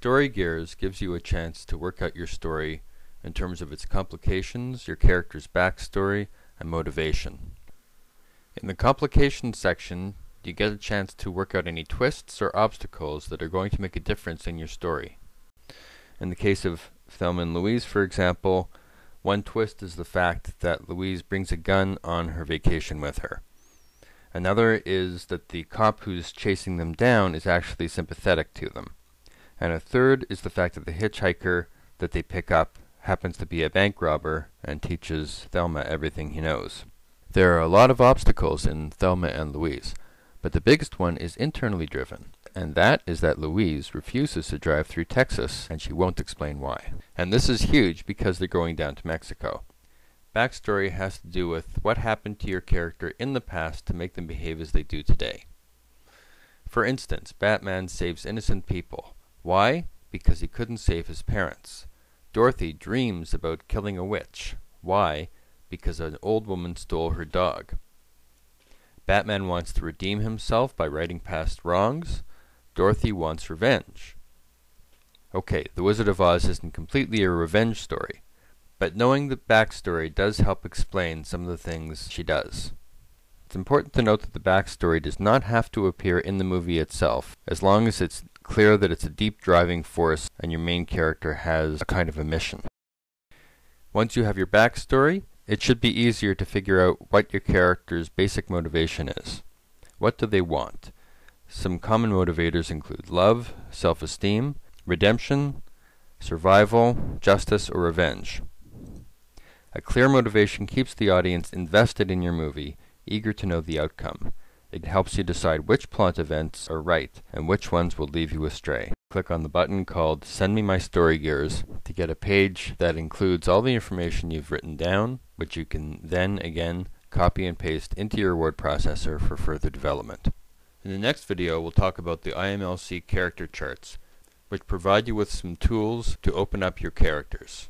Story Gears gives you a chance to work out your story in terms of its complications, your character's backstory, and motivation. In the complications section, you get a chance to work out any twists or obstacles that are going to make a difference in your story. In the case of Thelma and Louise, for example, one twist is the fact that Louise brings a gun on her vacation with her. Another is that the cop who's chasing them down is actually sympathetic to them. And a third is the fact that the hitchhiker that they pick up happens to be a bank robber and teaches Thelma everything he knows. There are a lot of obstacles in Thelma and Louise, but the biggest one is internally driven, and that is that Louise refuses to drive through Texas, and she won't explain why. And this is huge because they're going down to Mexico. Backstory has to do with what happened to your character in the past to make them behave as they do today. For instance, Batman saves innocent people. Why? Because he couldn't save his parents. Dorothy dreams about killing a witch. Why? Because an old woman stole her dog. Batman wants to redeem himself by righting past wrongs. Dorothy wants revenge. Okay, The Wizard of Oz isn't completely a revenge story, but knowing the backstory does help explain some of the things she does. It's important to note that the backstory does not have to appear in the movie itself, as long as it's clear that it's a deep driving force and your main character has a kind of a mission. Once you have your backstory, it should be easier to figure out what your character's basic motivation is. What do they want? Some common motivators include love, self-esteem, redemption, survival, justice, or revenge. A clear motivation keeps the audience invested in your movie, eager to know the outcome. It helps you decide which plot events are right and which ones will leave you astray. Click on the button called Send Me My Story Gears to get a page that includes all the information you've written down, which you can then again copy and paste into your word processor for further development. In the next video, we'll talk about the IMLC character charts, which provide you with some tools to open up your characters.